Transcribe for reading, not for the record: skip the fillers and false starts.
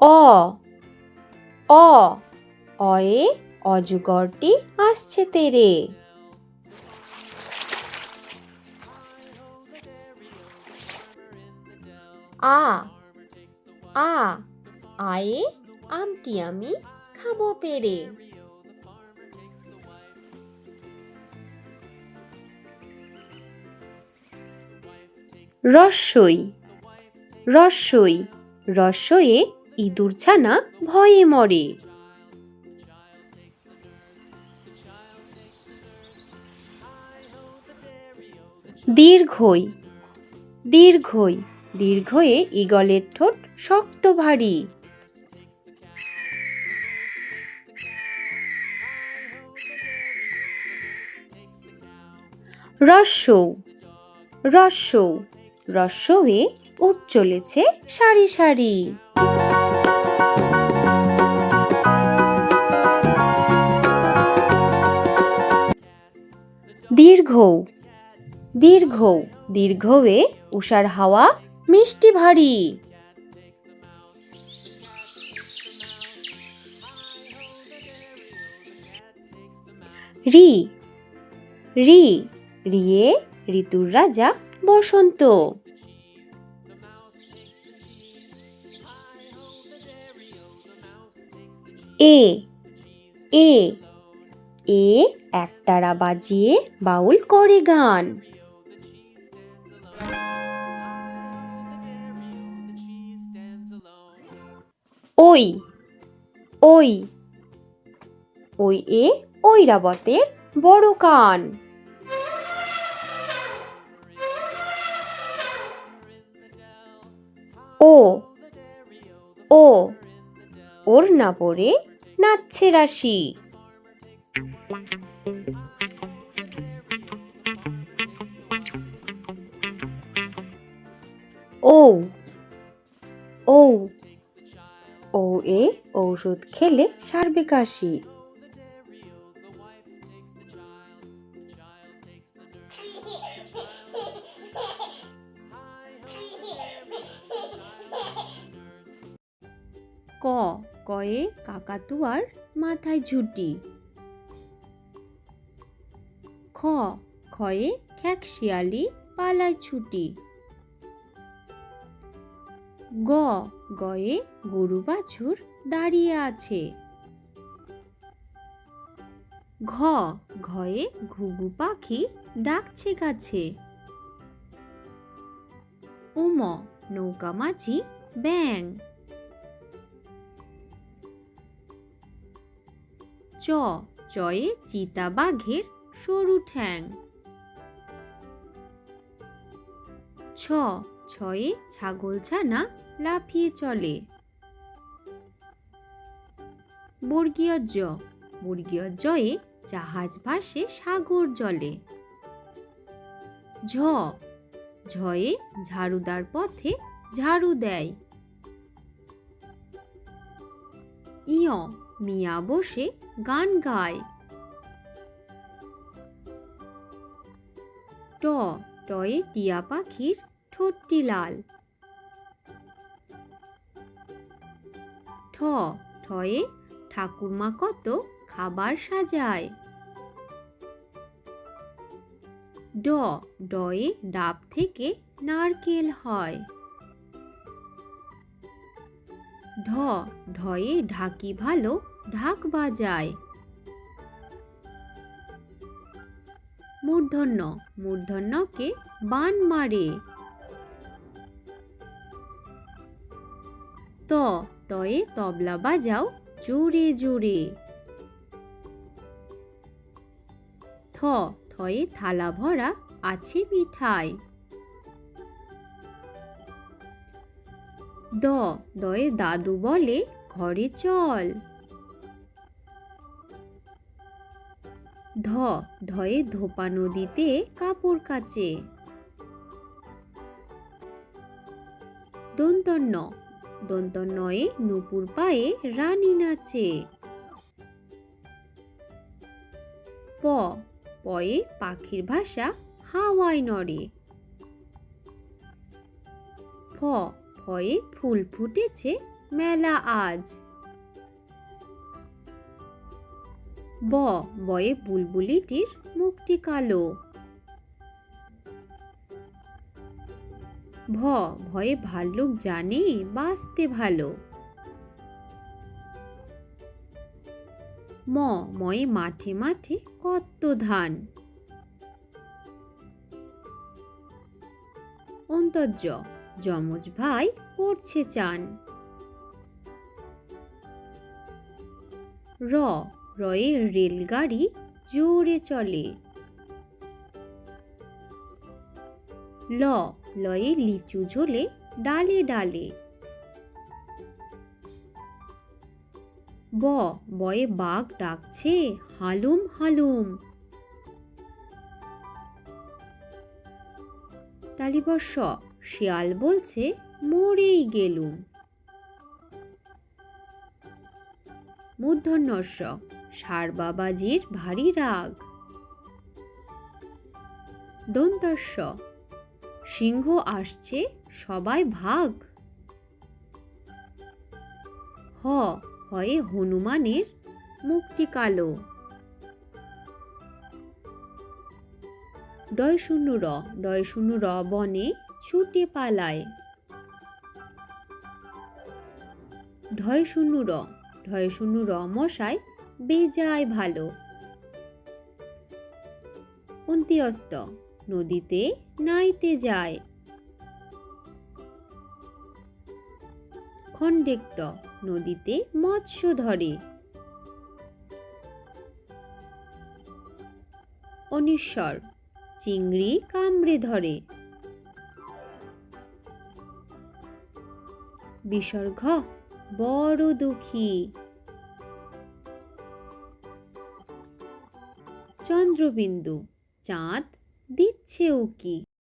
অ অ অয়ে অজগরটি আসছে তেরে। আ আ আয়ে আমটি আমি খাবো পেরে। রস্যই রস্যই রস্যয়ে ইঁদুর ছানা ভয়ে মরে। দীর্ঘই দীর্ঘই দীর্ঘয়ে ঈগলের ঠোঁট শক্ত ভারী। রস্যৌ রস্যৌ রস্যয়ে উট চলেছে সারি সারি। দীর্ঘৌ দীর্ঘৌ দীর্ঘয়ে উষার হাওয়া মিষ্টি ভারী। রি রি রিয়ে ঋতুর রাজা বসন্ত। এ এ এ একতারা বাজিয়ে বাউল করে গান। ওই ওই ওই এ ঐরাবতের বড় কান। ও ও ওর না পড়ে নাচছে রাশি। ও ও ও এ ঔষধ খেলে সারবে কাশি। ক কয়ে কাকাতুয়ার মাথায় ঝুঁটি। খ খয়ে খ্যাকশিয়ালি পালায় ছুটি। গ গয়ে গরু বাছুর দাঁড়িয়ে আছে। ঘ ঘয়ে ঘুঘু পাখি ডাকছে গাছে। উম নৌকা মাঝি ব্যাং। চ চয়ে চিতা বাঘের সরু ঠ্যাং। ছ ছয়ে ছাগল ছানা লাফিয়ে চলে। বর্গীয় জ বর্গীয় জয়ে জাহাজ ভাসে সাগর জলে। ঝ ঝয়ে ঝাড়ুদার পথে ঝাড়ু দেয়। ইয় মিয়া বসে গান গায়। ট টয়ে টিয়া পাখির ঠোঁটটি লাল। ঠ ঠয়ে ঠাকুরমা কত খাবার সাজায়। ড ডয়ে ডাব থেকে নারকেল হয়। ঢ ঢয়ে ঢাকি ভালো ঢাক বাজায়। মূর্ধন্য মূর্ধন্যকে বান মারে। ত তয়ে তবলা বাজাও জোরে জোরে। থ থয়ে থালা ভরা আছে মিঠাই। দ দয়ে দাদু বলে ঘরে চল। ধ ধয়ে ধোপা নদীতে কাপড় কাচে। দন্তন্য দন্তন্যয়ে নুপুর পায়ে রানী নাচে। প পয়ে পাখির ভাষা হাওয়ায় নড়ে। ফ ফয়ে ফুল ফুটেছে মেলা আজ। বয়ে বুলবুলিটির মুখটি কালো। ভয়ে ভাল্লুক জানে বাঁচতে ভালো। ময়ে মাঠে মাঠে কত ধান। অন্তর্য যমজ ভাই করছে চান। রয়ে রেলগাড়ি জোরে চলে। লয়ে লিচু ঝোলে ডালে ডালে। বয়ে বাঘ ডাকছে হালুম হালুম। তালিবর্ষ শিয়াল বলছে মরেই গেলুম। মূর্ধন্যস্য ষাঁড় বাবাজির ভারী রাগ। দন্তস্য সিংহ আসছে সবাই ভাগ। হয়ে হনুমানের মুখটি কালো। ডয় শূন্য র বনে ছুটে পালায়। ঢয় শূন্য র মশাই বেজায় ভালো। অন্ত্যস্ত নদীতে নাইতে যায়। খণ্ডেক্ত নদীতে মৎস্য ধরে। অনিশ্বর চিংড়ি কামড়ে ধরে। বিসর্গ বড় দুঃখী। চন্দ্রবিন্দু চাঁদ দিচ্ছে উকি।